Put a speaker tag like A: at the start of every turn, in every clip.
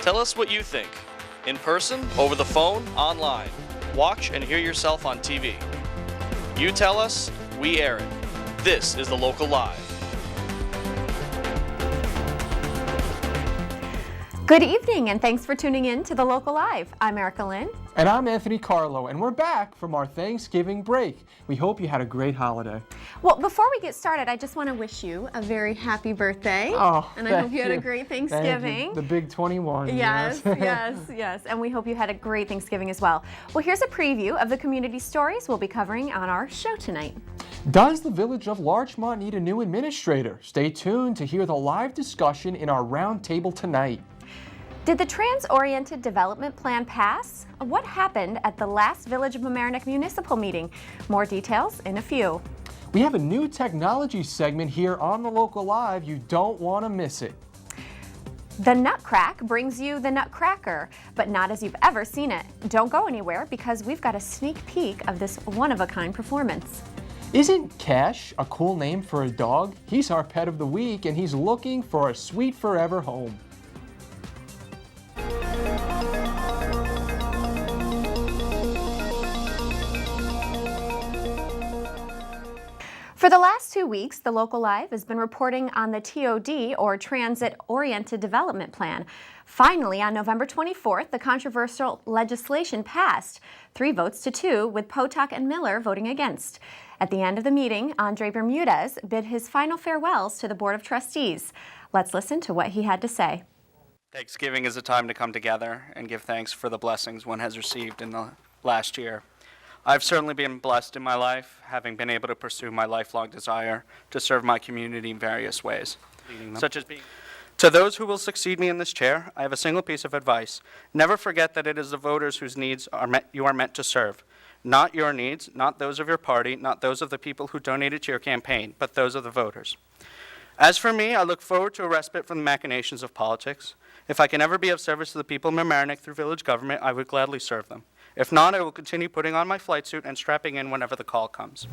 A: Tell us what you think. In person, over the phone, online. Watch and hear yourself on TV. You tell us, we air it. This is The Local Live.
B: Good evening, and thanks for tuning in to The Local Live. I'm Erica Lynn.
C: And I'm Anthony Carlo, and we're back from our Thanksgiving break. We hope you had a great holiday.
B: Well, before we get started, I just want to wish you a very happy birthday.
C: Oh,
B: and I hope you had a great Thanksgiving.
C: The big 21.
B: Yes, yes. And we hope you had a great Thanksgiving as well. Well, here's a preview of the community stories we'll be covering on our show tonight.
C: Does the Village of Larchmont need a new administrator? Stay tuned to hear the live discussion in our roundtable tonight.
B: Did the Trans-Oriented Development Plan pass? What happened at the last Village of Mamaroneck municipal meeting? More details in a few.
C: We have a new technology segment here on The Local Live. You don't want to miss it.
B: The Nutcrack brings you the Nutcracker, but not as you've ever seen it. Don't go anywhere because we've got a sneak peek of this one-of-a-kind performance.
C: Isn't Cash a cool name for a dog? He's our pet of the week, and he's looking for a sweet forever home.
B: For the last 2 weeks, The Local Live has been reporting on the TOD, or Transit-Oriented Development Plan. Finally, on November 24th, the controversial legislation passed, 3 votes to 2, with Potok and Miller voting against. At the end of the meeting, Andre Bermudez bid his final farewells to the Board of Trustees. Let's listen to what he had to say.
D: Thanksgiving is a time to come together and give thanks for the blessings one has received in the last year. I've certainly been blessed in my life, having been able to pursue my lifelong desire to serve my community in various ways, such as being. To those who will succeed me in this chair, I have a single piece of advice. Never forget that it is the voters whose needs you are meant to serve. Not your needs, not those of your party, not those of the people who donated to your campaign, but those of the voters. As for me, I look forward to a respite from the machinations of politics. If I can ever be of service to the people of Mamaroneck through village government, I would gladly serve them. If not, I will continue putting on my flight suit and strapping in whenever the call comes.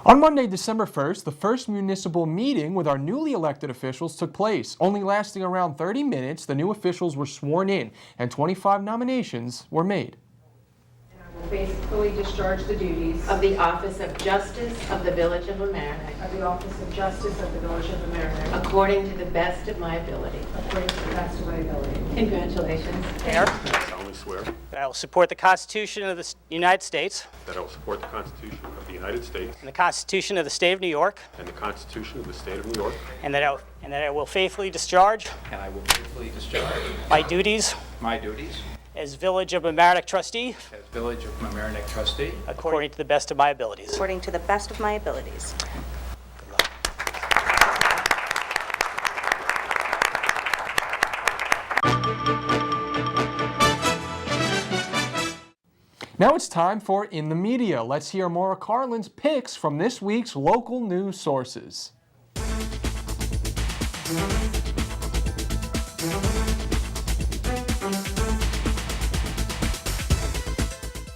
C: On Monday, December 1st, the first municipal meeting with our newly elected officials took place. Only lasting around 30 minutes, the new officials were sworn in and 25 nominations were made.
E: Will faithfully discharge the duties
F: of the Office of Justice of the Village of Mamaroneck
E: of the Office of Justice of the Village of Mamaroneck
F: according to the best of my ability.
E: according to the best of my ability.
F: Congratulations.
G: Mayor,
H: I solemnly swear
G: that I will support the Constitution of the United States
H: that I will support the Constitution of the United States
G: and the Constitution of the State of New York,
H: and the Constitution of the State of New York,
G: and that I will faithfully discharge
I: and I will faithfully discharge
G: my duties
I: my duties
G: as Village of Mamaroneck trustee
I: as Village of Mamaroneck trustee
G: according to the best of my abilities.
J: according to the best of my abilities.
C: Now it's time for In the Media. Let's hear Maura Carlin's picks from this week's local news sources.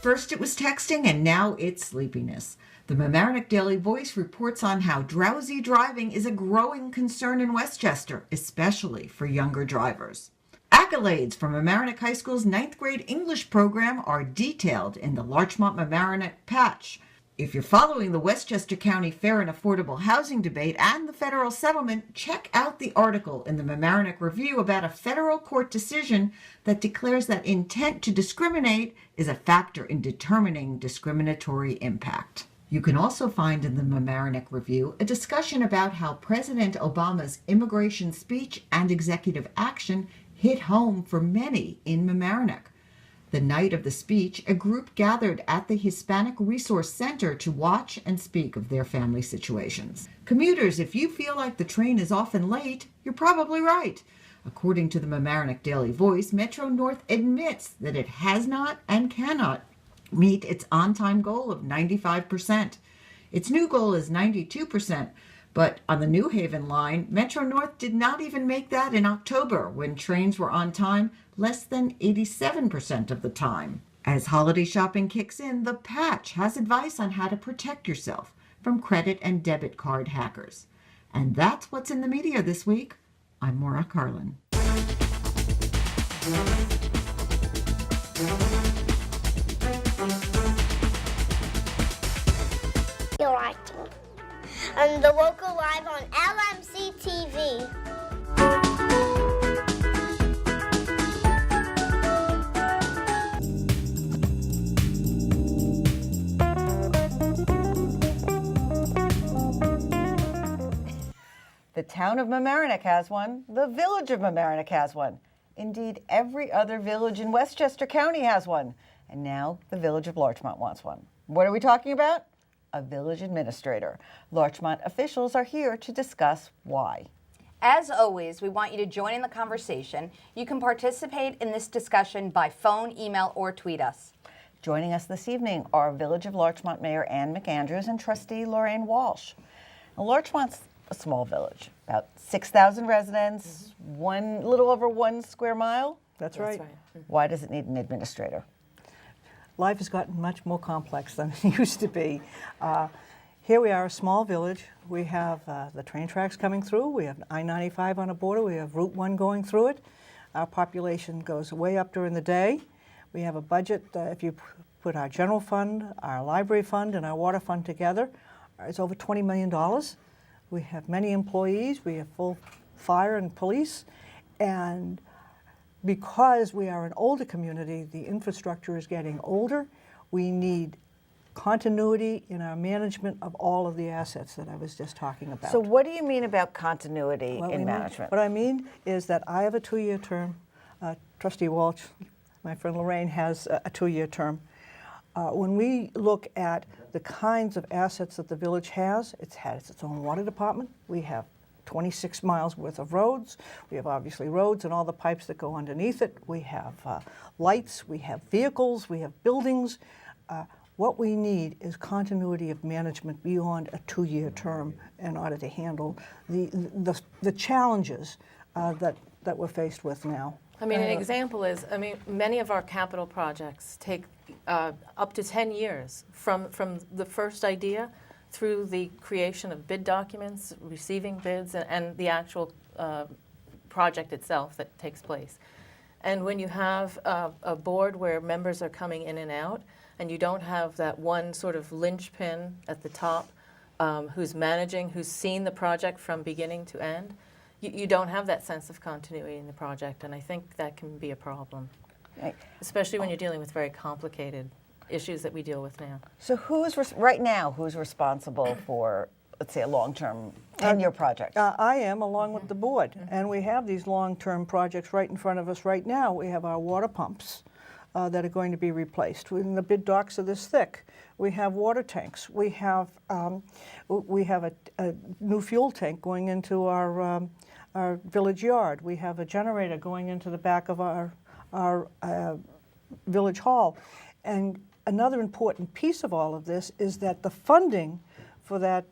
K: First it was texting and now it's sleepiness. The Mamaroneck Daily Voice reports on how drowsy driving is a growing concern in Westchester, especially for younger drivers. Accolades from Mamaroneck High School's 9th grade English program are detailed in the Larchmont Mamaroneck patch. If you're following the Westchester County fair and affordable housing debate and the federal settlement, check out the article in the Mamaroneck Review about a federal court decision that declares that intent to discriminate is a factor in determining discriminatory impact. You can also find in the Mamaroneck Review a discussion about how President Obama's immigration speech and executive action hit home for many in Mamaroneck. The night of the speech, a group gathered at the Hispanic Resource Center to watch and speak of their family situations. Commuters, if you feel like the train is often late, you're probably right. According to the Mamaroneck Daily Voice, Metro North admits that it has not and cannot meet its on-time goal of 95%. Its new goal is 92%, but on the New Haven line, Metro North did not even make that in October when trains were on time less than 87% of the time. As holiday shopping kicks in, the Patch has advice on how to protect yourself from credit and debit card hackers. And that's what's in the media this week. I'm Maura Carlin.
L: You're acting. And the local live on LMC TV.
K: The town of Mamaroneck has one. The village of Mamaroneck has one. Indeed, every other village in Westchester County has one. And now the village of Larchmont wants one. What are we talking about? A village administrator. Larchmont officials are here to discuss why.
M: As always, we want you to join in the conversation. You can participate in this discussion by phone, email, or tweet us.
K: Joining us this evening are Village of Larchmont Mayor Ann McAndrews and Trustee Lorraine Walsh. Now, Larchmont's a small village, about 6,000 residents, little over 1 square mile.
N: That's right.
K: Why does it need an administrator?
N: Life has gotten much more complex than it used to be. Here we are, a small village. We have the train tracks coming through. We have I-95 on a border. We have Route 1 going through it. Our population goes way up during the day. We have a budget, if you put our general fund, our library fund, and our water fund together, it's over $20 million. We have many employees. We have full fire and police. And because we are an older community, the infrastructure is getting older. We need continuity in our management of all of the assets that I was just talking about.
K: So what do you mean about continuity in management?
N: What I mean is that I have a 2-year term. Trustee Walsh, my friend Lorraine, has a 2-year term. When we look at the kinds of assets that the village has its own water department. We have 26 miles worth of roads. We have obviously roads and all the pipes that go underneath it. We have lights, we have vehicles, we have buildings. What we need is continuity of management beyond a 2-year term in order to handle the challenges that we're faced with now.
F: I mean, an example is, many of our capital projects take up to 10 years from the first idea through the creation of bid documents, receiving bids, and the actual project itself that takes place. And when you have a board where members are coming in and out, and you don't have that one sort of linchpin at the top who's managing, who's seen the project from beginning to end, you don't have that sense of continuity in the project, and I think that can be a problem, especially when you're dealing with very complicated issues that we deal with now.
K: So who's responsible for, let's say, a long-term 10-year project?
N: I am, along with the board, and we have these long-term projects right in front of us right now. We have our water pumps that are going to be replaced. The bid docks are this thick. We have water tanks. We have a new fuel tank going into our village yard. We have a generator going into the back of our village hall. And another important piece of all of this is that the funding for that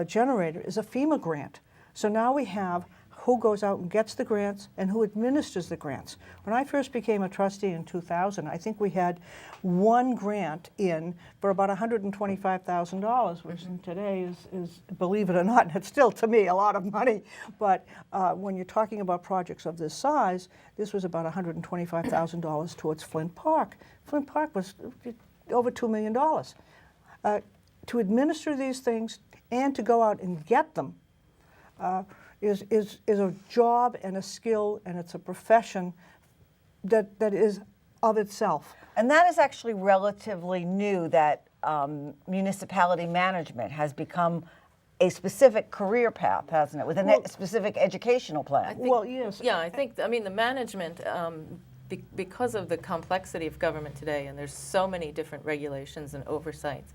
N: generator is a FEMA grant. So now we have who goes out and gets the grants and who administers the grants. When I first became a trustee in 2000, I think we had one grant in for about $125,000, which today is, believe it or not, it's still to me a lot of money. But when you're talking about projects of this size, this was about $125,000 towards Flint Park. Flint Park was over $2 million. To administer these things and to go out and get them is a job and a skill, and it's a profession that is of itself.
K: And that is actually relatively new, that municipality management has become a specific career path, hasn't it, with a specific educational plan?
N: Well, yes.
F: Yeah, I think, the management, because of the complexity of government today, and there's so many different regulations and oversights,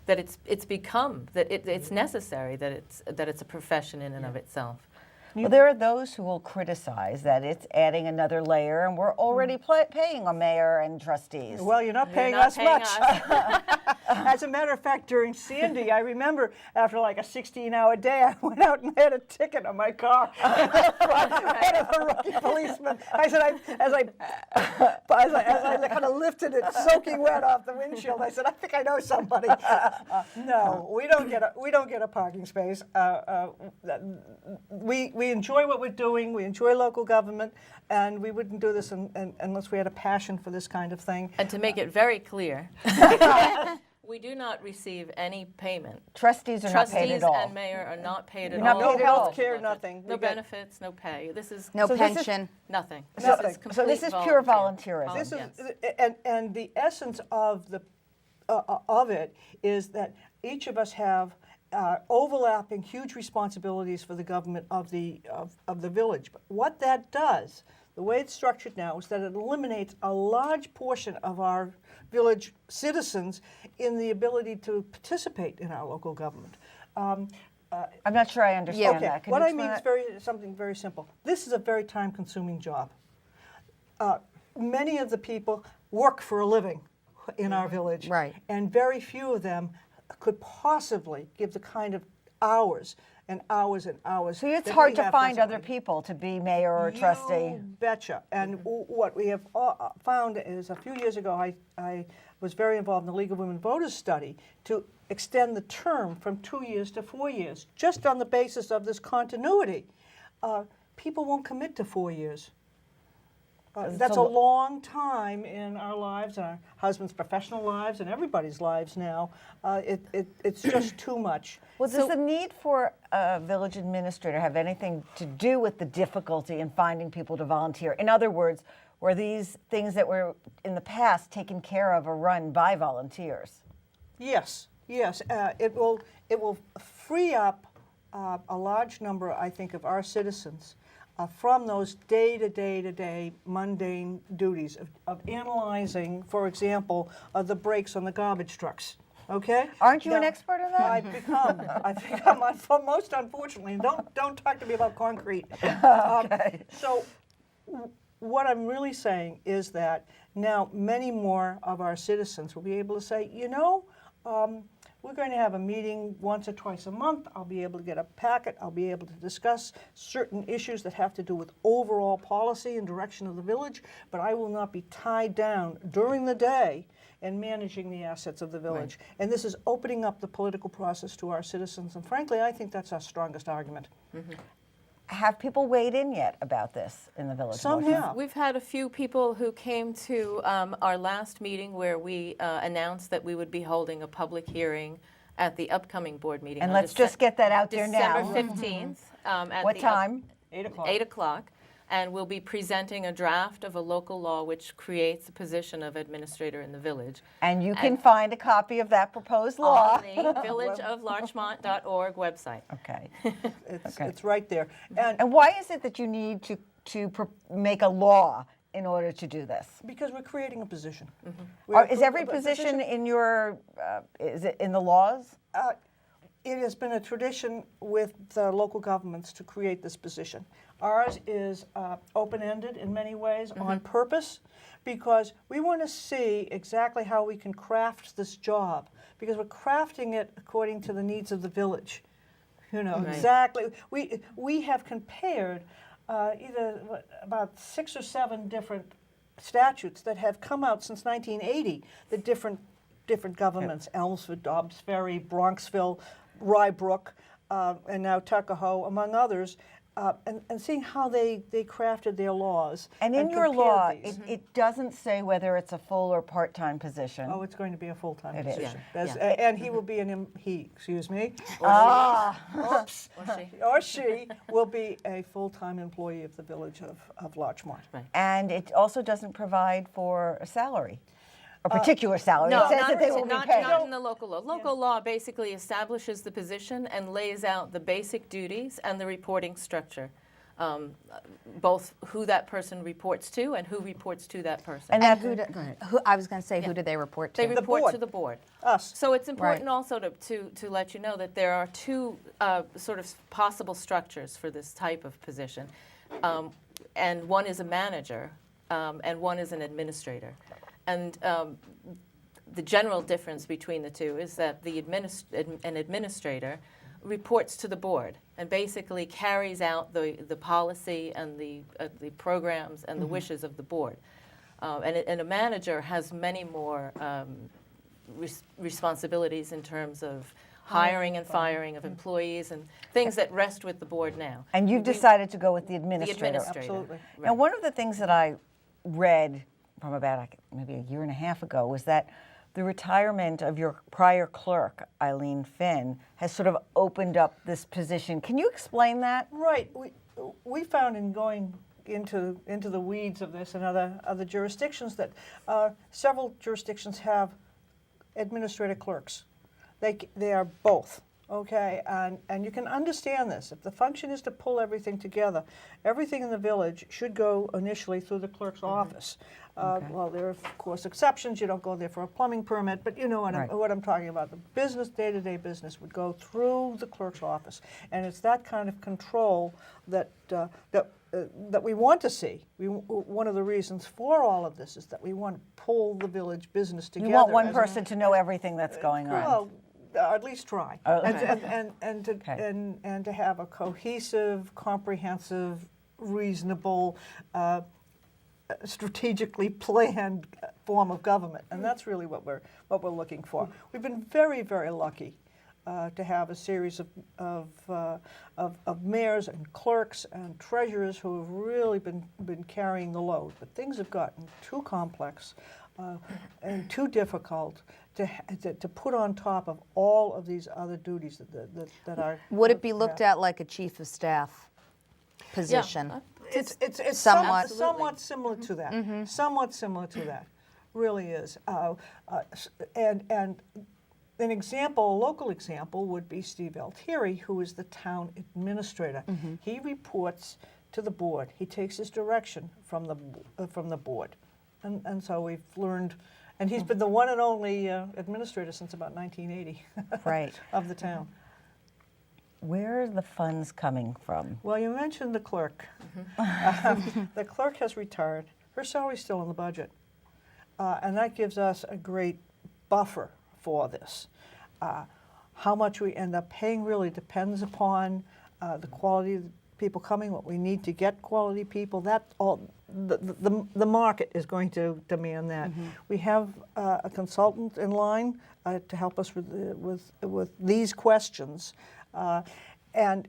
F: that it's become, that it's necessary, that it's a profession in and of itself.
K: Well, there are those who will criticize that it's adding another layer, and we're already paying a mayor and trustees.
N: Well, you're not paying us much. As a matter of fact, during Sandy, I remember after like a 16-hour day, I went out and had a ticket on my car. One of the rookie policemen. I said, as I kind of lifted it, soaking wet off the windshield, I said, I think I know somebody. No, we don't get a parking space. We we enjoy what we're doing. We enjoy local government, and we wouldn't do this unless we had a passion for this kind of thing.
F: And to make it very clear, we do not receive any payment.
O: Trustees are not paid at all.
F: Trustees and mayor are not paid at
O: You're not
F: all.
O: paid at all.
N: No health care, nothing.
F: No benefits, no pay. This is
M: No
O: So this is-
M: pension.
F: nothing.
N: Nothing.
O: So this is pure volunteerism.
N: This is,
F: Yes.
N: and the essence of it is that each of us have overlapping huge responsibilities for the government of the village. But what that does, the way it's structured now, is that it eliminates a large portion of our village citizens in the ability to participate in our local government.
O: I'm not sure I understand
N: Okay,
O: that. Can
N: what
O: you
N: I mean
O: explain
N: is something very simple. This is a very time-consuming job. Many of the people work for a living in our village,
O: Right.
N: and very few of them could possibly give the kind of hours and hours and hours.
O: So it's
N: that
O: hard
N: we
O: to
N: have
O: find
N: for
O: other
N: somebody.
O: people to be mayor or trustee.
N: You betcha. And what we have found is a few years ago, I was very involved in the League of Women Voters study to extend the term from 2 years to 4 years, just on the basis of this continuity. People won't commit to 4 years. That's a long time in our lives, and our husbands' professional lives, and everybody's lives now. It's just too much.
O: Well, does the need for a village administrator have anything to do with the difficulty in finding people to volunteer? In other words, were these things that were in the past taken care of or run by volunteers?
N: Yes, yes. It will free up a large number, I think, of our citizens from those day-to-day mundane duties of analyzing, for example, the brakes on the garbage trucks. Okay?
O: Aren't you an expert in that?
N: I've become most unfortunately. And don't talk to me about concrete.
O: Okay.
N: So what I'm really saying is that now many more of our citizens will be able to say, you know, we're going to have a meeting once or twice a month. I'll be able to get a packet. I'll be able to discuss certain issues that have to do with overall policy and direction of the village, but I will not be tied down during the day in managing the assets of the village. Right. And this is opening up the political process to our citizens, and frankly, I think that's our strongest argument.
O: Mm-hmm. Have people weighed in yet about this in the village?
N: Some have.
F: We've had a few people who came to our last meeting where we announced that we would be holding a public hearing at the upcoming board meeting.
O: And let's just get that out there now.
F: December 15th. At
O: what time?
N: 8 o'clock.
F: 8 o'clock. And we'll be presenting a draft of a local law which creates the position of administrator in the village.
O: And you can find a copy of that proposed law
F: on the villageoflarchmont.org website.
O: Okay.
N: It's right there.
O: And why is it that you need to make a law in order to do this?
N: Because we're creating a position.
O: Mm-hmm. Is every position in your, is it in the laws?
N: It has been a tradition with the local governments to create this position. Ours is open-ended in many ways on purpose, because we want to see exactly how we can craft this job, because we're crafting it according to the needs of the village. You know, exactly. We have compared about 6 or 7 different statutes that have come out since 1980, the different governments, Elmsford, Dobbs Ferry, Bronxville, Rybrook, and now Tuckahoe, among others, and seeing how they crafted their laws.
O: And in your law, it doesn't say whether it's a full or part-time position.
N: Oh, it's going to be a full-time
O: It
N: position.
O: is.
N: And he will be excuse me, or she will be a full-time employee of the Village of Larchmont.
F: Right.
O: And it also doesn't provide for a salary. A particular salary.
F: No,
O: it says that they will be paid.
F: not in the local law. Local law basically establishes the position and lays out the basic duties and the reporting structure, both who that person reports to and who reports to that person.
M: And who I was going to say, who do they report to?
F: They report to the board.
N: Us.
F: So it's important also to let you know that there are 2 sort of possible structures for this type of position. And one is a manager, and one is an administrator. And the general difference between the 2 is that an administrator reports to the board and basically carries out the policy and the programs and the wishes of the board. And a manager has many more responsibilities in terms of hiring and firing of employees and things that rest with the board now.
O: And you've decided to go with the administrator.
F: The administrator.
N: Absolutely.
O: Now, one of the things that I read from about maybe a year and a half ago was that the retirement of your prior clerk, Eileen Finn, has sort of opened up this position. Can you explain that?
N: Right. We found in going into the weeds of this and other jurisdictions that several jurisdictions have administrative clerks. They are both. Okay, and you can understand this. If the function is to pull everything together, everything in the village should go initially through the clerk's office. Well, there are, of course, exceptions. You don't go there for a plumbing permit, but you know what I'm talking about. The business, day-to-day business, would go through the clerk's office. And it's that kind of control that we want to see. One of the reasons for all of this is that we want to pull the village business together.
O: You want one person to know everything that's going on.
N: Well, at least try,
O: Okay.
N: and to have a cohesive, comprehensive, reasonable, strategically planned form of government, and that's really what we're looking for. We've been very, very lucky to have a series of mayors and clerks and treasurers who have really been carrying the load, but things have gotten too complex and too difficult to put on top of all of these other duties that are.
M: Would it be looked at like a chief of staff position?
N: It's
M: somewhat
N: similar to that. Somewhat similar to that, really is. And an example, a local example, would be Steve Altieri, who is the town administrator. He reports to the board. He takes his direction from the board, and so we've learned. And he's been the one and only administrator since about 1980
O: Right.
N: of the town.
O: Where are the funds coming from?
N: Well, you mentioned the clerk. The clerk has retired. Her salary's still in the budget. And that gives us a great buffer for this. How much we end up paying really depends upon the quality of the people coming, what we need to get quality people. That all the market is going to demand that. We have a consultant in line to help us with these questions, and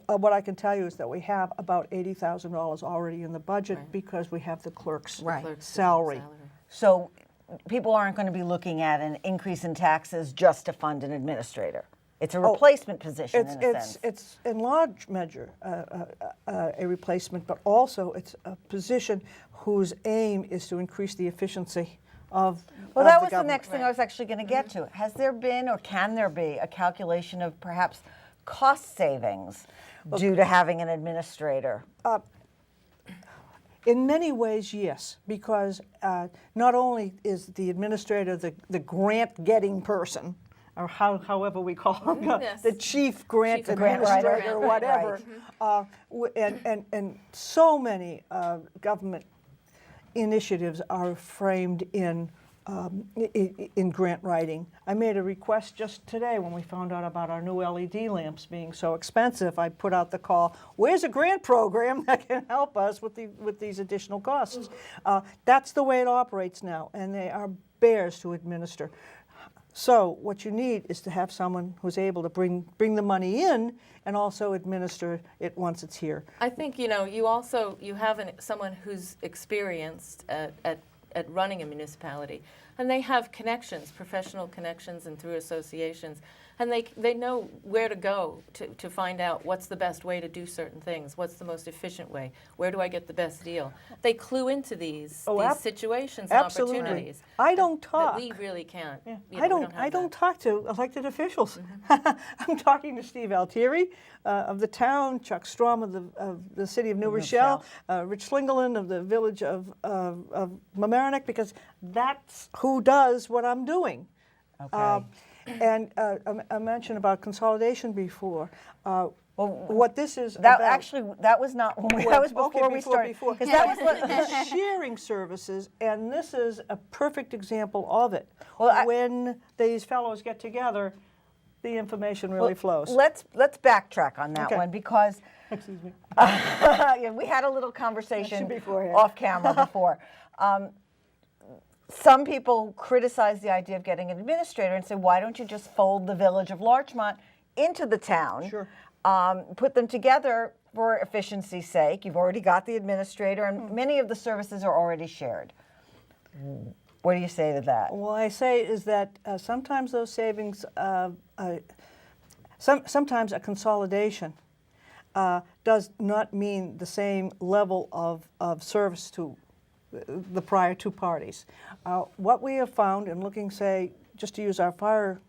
N: what I can tell you is that we have about $80,000 already in the budget because we have the clerk's salary.
O: So people aren't going to be looking at an increase in taxes just to fund an administrator. It's a replacement position in a sense.
N: It's in large measure a replacement, but also it's a position whose aim is to increase the efficiency of
O: Well, that
N: the
O: was the
N: government.
O: next thing I was actually going to get to. Has there been or can there be a calculation of perhaps cost savings due to having an administrator?
N: In many ways, yes, because not only is the administrator the grant-getting person, or however we call him, the chief grant administrator, or whatever, and so many government initiatives are framed in grant writing. I made a request just today when we found out about our new LED lamps being so expensive. I put out the call, where's a grant program that can help us with these additional costs? That's the way it operates now, and they are bears to administer. So what you need is to have someone who's able to bring the money in and also administer it once it's here.
F: I think, you have someone who's experienced at running a municipality, and they have connections, professional connections, and through associations, and they know where to go to find out what's the best way to do certain things, what's the most efficient way, where do I get the best deal. They clue into these situations and opportunities.
N: I don't talk.
F: That we really can't.
N: Yeah.
F: I
N: don't talk to elected officials. I'm talking to Steve Altieri of the town, Chuck Strom of the city of New Rochelle, Rich Slingerland of the village of Mamaroneck, because that's who does what I'm doing.
O: Okay.
N: And I mentioned about consolidation before. What this is
O: that
N: about,
O: actually that was not that was before we started.
N: Because that was what sharing services, and this is a perfect example of it. Well, when these fellows get together, the information really flows.
O: Let's backtrack on that one because
N: excuse me.
O: We had a little conversation off camera before. some people criticize the idea of getting an administrator and say, why don't you just fold the Village of Larchmont into the town?
N: Sure.
O: Put them together for efficiency's sake. You've already got the administrator, and many of the services are already shared. What do you say to that?
N: What I say is that sometimes those savings, sometimes a consolidation does not mean the same level of service to the prior two parties. What we have found in looking, say, just to use our fire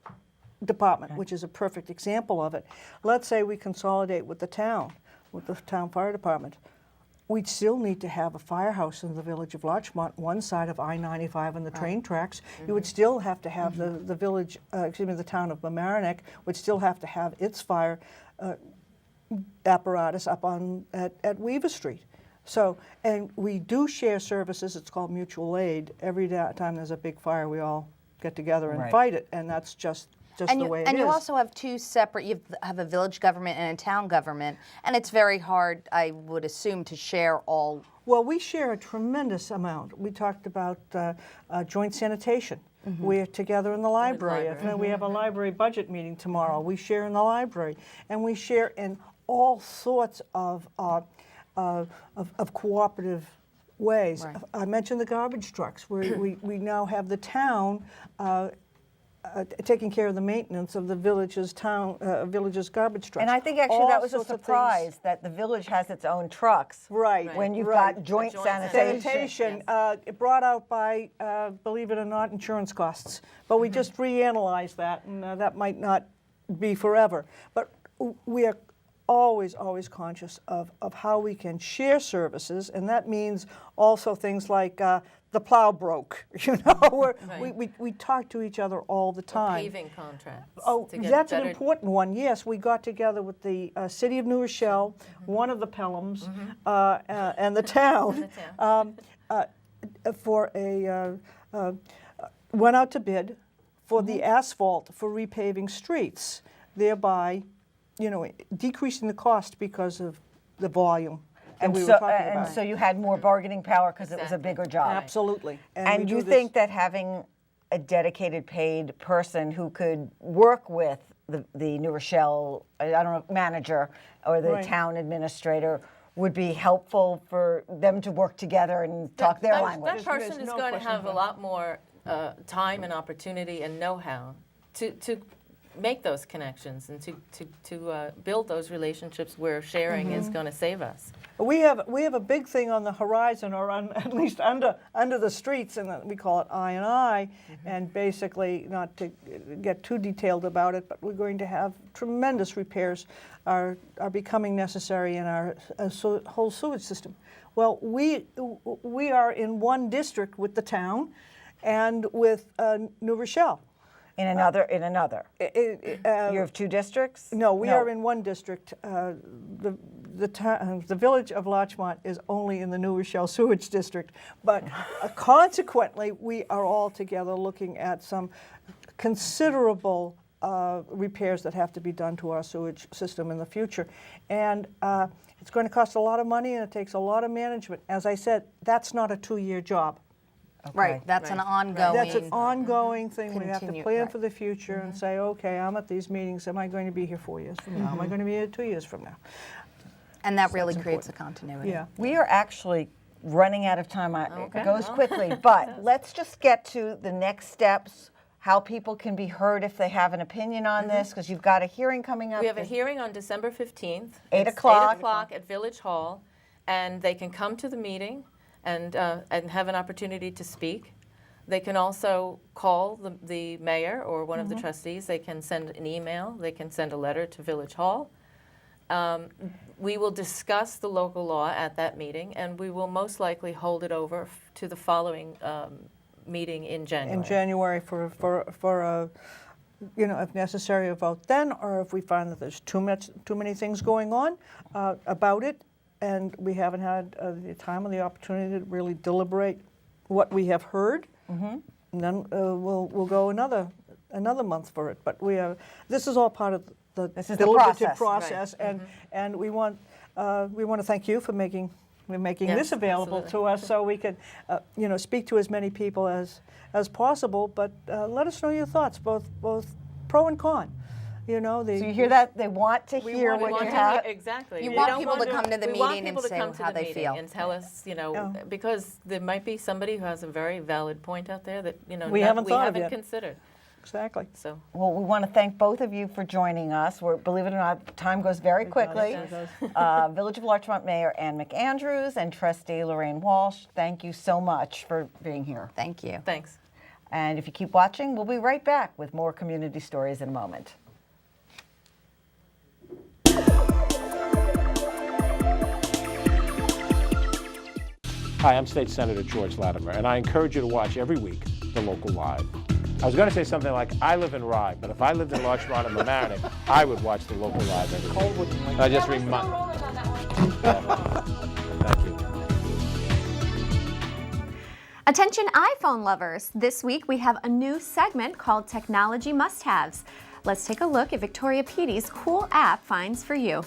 N: department, which is a perfect example of it, let's say we consolidate with the town fire department. We'd still need to have a firehouse in the Village of Larchmont, one side of I-95 and the train tracks. You would still have to have the village, the town of Mamaroneck would still have to have its fire apparatus up at Weaver Street. So, and we do share services. It's called mutual aid. Every time there's a big fire, we all get together and fight it, and that's just the way it is.
M: And you also have two separate, you have a village government and a town government, and it's very hard, I would assume, to share all.
N: Well, we share a tremendous amount. We talked about joint sanitation. We're together in the library. We have a library budget meeting tomorrow. We share in the library, and we share in all sorts of cooperative ways.
M: Right.
N: I mentioned the garbage trucks, where we now have the town taking care of the maintenance of the village's garbage trucks.
O: And I think actually that was a surprise that the village has its own trucks.
N: Right.
O: When you've got joint sanitation.
N: It brought out by, believe it or not, insurance costs. But we just reanalyzed that, and that might not be forever. But we are always conscious of how we can share services, and that means also things like the plow broke, we talk to each other all the time.
F: Paving contracts.
N: Oh, that's an important one. Yes, we got together with the city of New Rochelle, one of the Pelhams, and the town, for went out to bid for the asphalt for repaving streets, thereby, decreasing the cost because of the volume.
O: And so you had more bargaining power because it was a bigger job.
N: Absolutely.
O: And you think that having a dedicated paid person who could work with the New Rochelle, manager or the town administrator would be helpful for them to work together and talk their language?
F: That person is going to have a lot more time and opportunity and know-how to make those connections and to build those relationships where sharing is going to save us.
N: We have a big thing on the horizon, or at least under the streets, and we call it I&I. And basically, not to get too detailed about it, but we're going to have tremendous repairs are becoming necessary in our whole sewage system. Well, we are in one district with the town, and with New Rochelle.
O: In another? You have two districts?
N: No, we are in one district. The Village of Larchmont is only in the New Rochelle Sewage District, but consequently, we are all together looking at some considerable repairs that have to be done to our sewage system in the future. And it's going to cost a lot of money, and it takes a lot of management. As I said, that's not a 2-year job.
O: Okay.
M: Right, that's an ongoing.
N: That's an ongoing thing. We have to plan for the future and say, okay, I'm at these meetings. Am I going to be here 4 years from now? Am I going to be here 2 years from now?
M: And that really creates a continuity.
N: Yeah.
O: We are actually running out of time. It goes quickly, but let's just get to the next steps, how people can be heard if they have an opinion on this, because you've got a hearing coming up.
F: We have a hearing on December 15th.
O: 8
F: It's
O: o'clock.
F: 8 o'clock at Village Hall, and they can come to the meeting and have an opportunity to speak. They can also call the mayor or one of the trustees. They can send an email. They can send a letter to Village Hall. We will discuss the local law at that meeting, and we will most likely hold it over to the following meeting in January.
N: In January for a, if necessary, a vote then, or if we find that there's too many things going on about it, and we haven't had the time or the opportunity to really deliberate what we have heard, and then we'll go another month for it. But this is all part of the deliberative process,
O: right.
N: and we want to thank you for making We're making
F: Yes,
N: this available to us so we could, speak to as many people as possible. But let us know your thoughts, both pro and con.
O: So you hear that? They want to hear what you have.
F: Exactly.
M: You
F: We
M: want
F: don't
M: people to come to the
F: we want
M: meeting and
F: people to
M: say
F: come to
M: how
F: the
M: they
F: meeting
M: feel.
F: and tell us, because there might be somebody who has a very valid point out there that,
N: We haven't thought of yet.
F: considered.
N: Exactly.
F: So,
O: Well, we want to thank both of you for joining us. Believe it or not, time goes very quickly. Village of Larchmont Mayor Ann McAndrews and Trustee Lorraine Walsh, thank you so much for being here.
M: Thank you.
F: thanks.
O: And if you keep watching, we'll be right back with more community stories in a moment.
P: Hi, I'm State Senator George Latimer, and I encourage you to watch every week The Local Live. I was going to say something like, I live in Rye, but if I lived in Larchmont and Mamaroneck, I would watch The Local Live every week. I just remind. Thank you.
B: Attention iPhone lovers! This week we have a new segment called Technology Must-Haves. Let's take a look at Victoria Petey's cool app finds for you.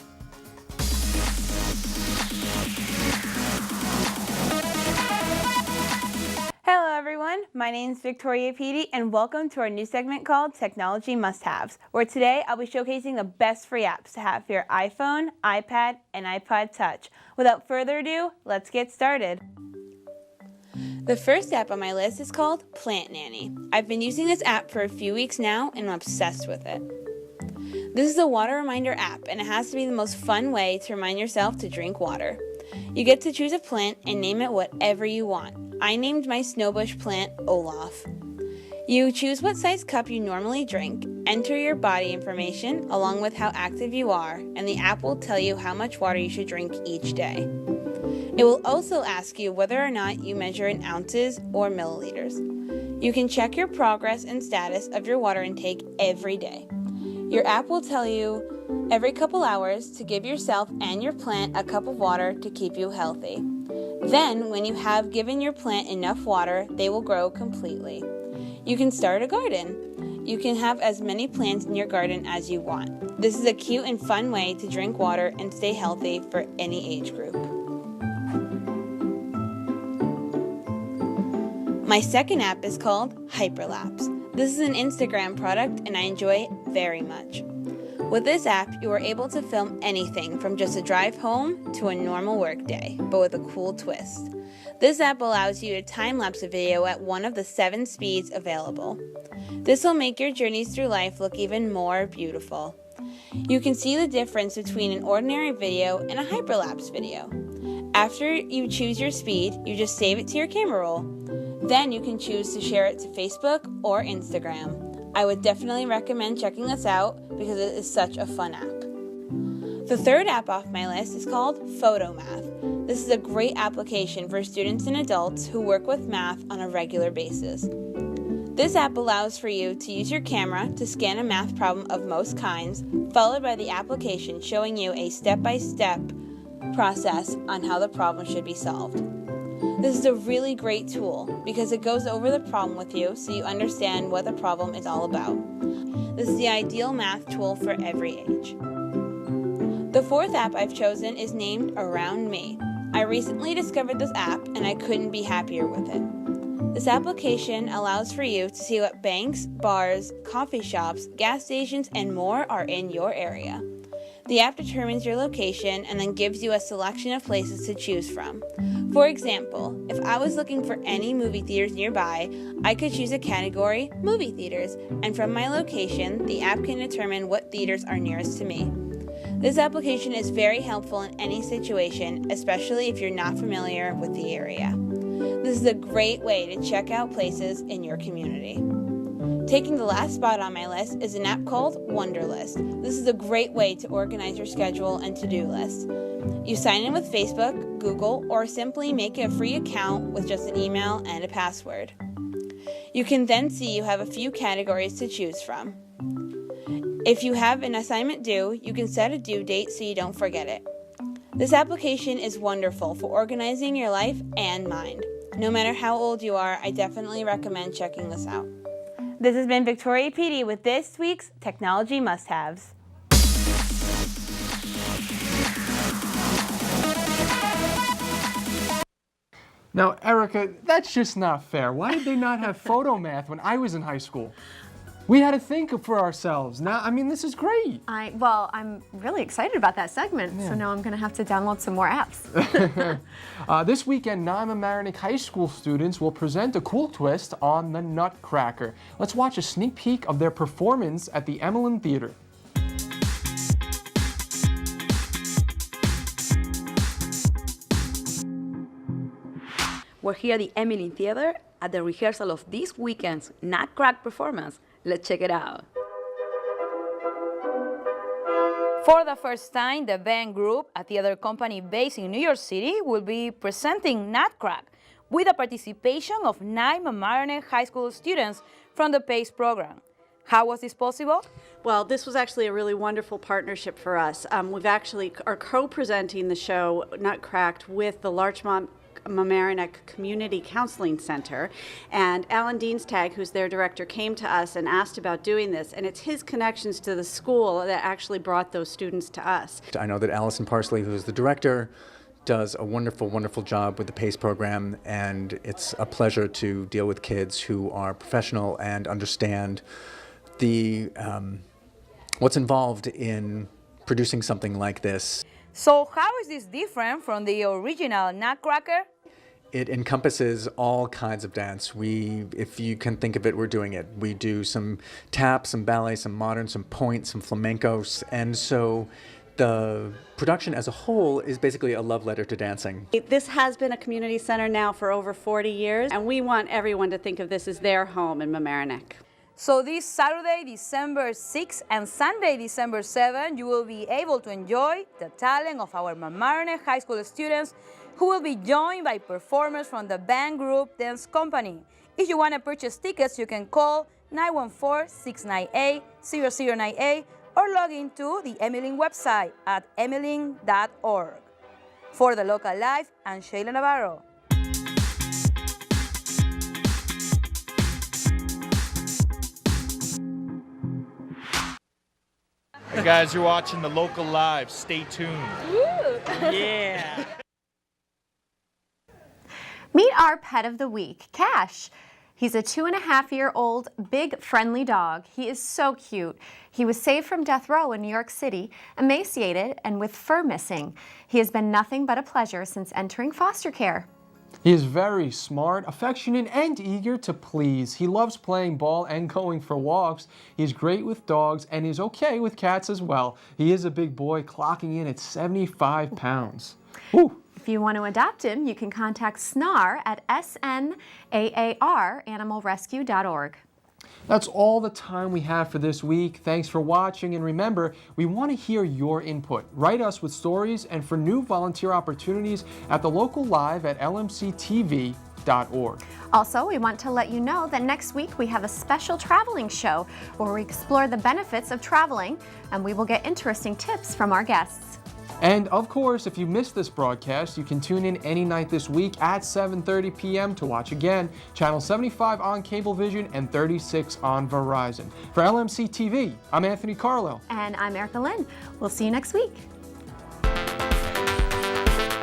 Q: Hello everyone, my name is Victoria Petey and welcome to our new segment called Technology Must-Haves, where today I'll be showcasing the best free apps to have for your iPhone, iPad, and iPod Touch. Without further ado, let's get started. The first app on my list is called Plant Nanny. I've been using this app for a few weeks now and I'm obsessed with it. This is a water reminder app and it has to be the most fun way to remind yourself to drink water. You get to choose a plant and name it whatever you want. I named my snowbush plant Olaf. You choose what size cup you normally drink, enter your body information along with how active you are, and the app will tell you how much water you should drink each day. It will also ask you whether or not you measure in ounces or milliliters. You can check your progress and status of your water intake every day. Your app will tell you every couple hours to give yourself and your plant a cup of water to keep you healthy. Then, when you have given your plant enough water, they will grow completely. You can start a garden. You can have as many plants in your garden as you want. This is a cute and fun way to drink water and stay healthy for any age group. My second app is called Hyperlapse. This is an Instagram product and I enjoy it very much. With this app, you are able to film anything from just a drive home to a normal work day, but with a cool twist. This app allows you to time-lapse a video at one of the 7 speeds available. This will make your journeys through life look even more beautiful. You can see the difference between an ordinary video and a hyperlapse video. After you choose your speed, you just save it to your camera roll. Then you can choose to share it to Facebook or Instagram. I would definitely recommend checking this out because it is such a fun app. The third app off my list is called PhotoMath. This is a great application for students and adults who work with math on a regular basis. This app allows for you to use your camera to scan a math problem of most kinds, followed by the application showing you a step-by-step process on how the problem should be solved. This is a really great tool because it goes over the problem with you so you understand what the problem is all about. This is the ideal math tool for every age. The fourth app I've chosen is named Around Me. I recently discovered this app and I couldn't be happier with it. This application allows for you to see what banks, bars, coffee shops, gas stations, and more are in your area. The app determines your location and then gives you a selection of places to choose from. For example, if I was looking for any movie theaters nearby, I could choose a category, movie theaters, and from my location, the app can determine what theaters are nearest to me. This application is very helpful in any situation, especially if you're not familiar with the area. This is a great way to check out places in your community. Taking the last spot on my list is an app called Wunderlist. This is a great way to organize your schedule and to-do list. You sign in with Facebook, Google, or simply make a free account with just an email and a password. You can then see you have a few categories to choose from. If you have an assignment due, you can set a due date so you don't forget it. This application is wonderful for organizing your life and mind. No matter how old you are, I definitely recommend checking this out. This has been Victoria Petey with this week's Technology Must-Haves.
C: Now, Erica, that's just not fair. Why did they not have photo math when I was in high school? We had to think for ourselves. Now, I mean, this is great.
B: Well, I'm really excited about that segment, so now I'm going to have to download some more apps.
C: This weekend, non-Mamaroneck High School students will present a cool twist on the Nutcracker. Let's watch a sneak peek of their performance at the Emmeline Theater.
R: We're here at the Emmeline Theater at the rehearsal of this weekend's Nutcracker performance. Let's check it out. For the first time, the band group, a theater company based in New York City, will be presenting Nutcracker with the participation of 9 Mamaroneck High School students from the PACE program. How was this possible?
S: Well, this was actually a really wonderful partnership for us. We've actually are co-presenting the show Nutcracker with the Larchmont Mamaroneck Community Counseling Center, and Alan Dienstag, who's their director, came to us and asked about doing this, and it's his connections to the school that actually brought those students to us.
T: I know that Allison Parsley, who's the director, does a wonderful, wonderful job with the PACE program, and it's a pleasure to deal with kids who are professional and understand the what's involved in producing something like this.
R: So how is this different from the original Nutcracker?
T: It encompasses all kinds of dance. If you can think of it, we're doing it. We do some tap, some ballet, some modern, some point, some flamencos, and so the production as a whole is basically a love letter to dancing.
S: This has been a community center now for over 40 years, and we want everyone to think of this as their home in Mamaroneck.
R: So this Saturday, December 6th and Sunday, December 7th, you will be able to enjoy the talent of our Mamaroneck High School students who will be joined by performers from the band group Dance Company. If you want to purchase tickets, you can call 914-698-0098 or log into the Emmeline website at emmeline.org. For the Local Live, I'm Shayla Navarro.
U: Hey guys, you're watching the Local Live. Stay tuned.
R: Woo!
U: Yeah.
B: Meet our pet of the week, Cash. He's a 2.5-year-old big friendly dog. He is so cute. He was saved from death row in New York City, emaciated and with fur missing. He has been nothing but a pleasure since entering foster care.
C: He is very smart, affectionate, and eager to please. He loves playing ball and going for walks. He's great with dogs and is okay with cats as well. He is a big boy, clocking in at 75 pounds. Woo.
B: If you want to adopt him, you can contact SNAR at snaar@animalrescue.org.
C: That's all the time we have for this week. Thanks for watching, and remember, we want to hear your input. Write us with stories and for new volunteer opportunities at the Local Live at lmctv.org.
B: Also, we want to let you know that next week we have a special traveling show where we explore the benefits of traveling, and we will get interesting tips from our guests.
C: And of course, if you missed this broadcast, you can tune in any night this week at 7:30 p.m. to watch again. Channel 75 on Cablevision and 36 on Verizon. For LMC TV, I'm Anthony Carlo.
B: And I'm Erica Lynn. We'll see you next week.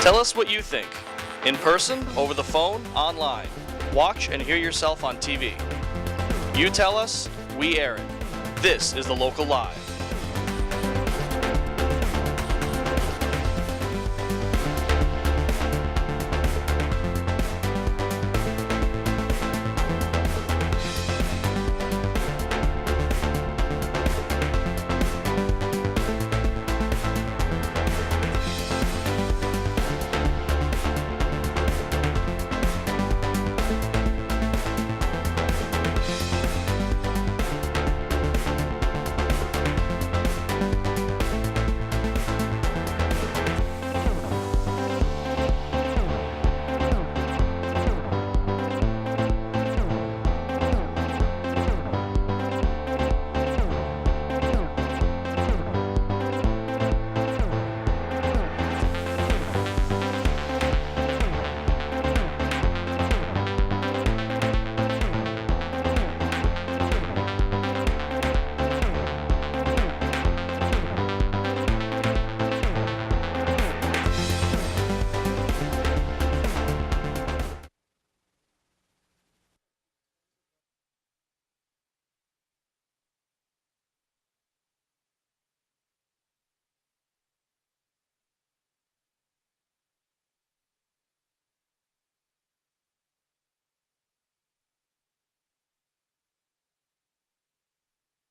A: Tell us what you think. In person, over the phone, online. Watch and hear yourself on TV. You tell us, we air it. This is the Local Live.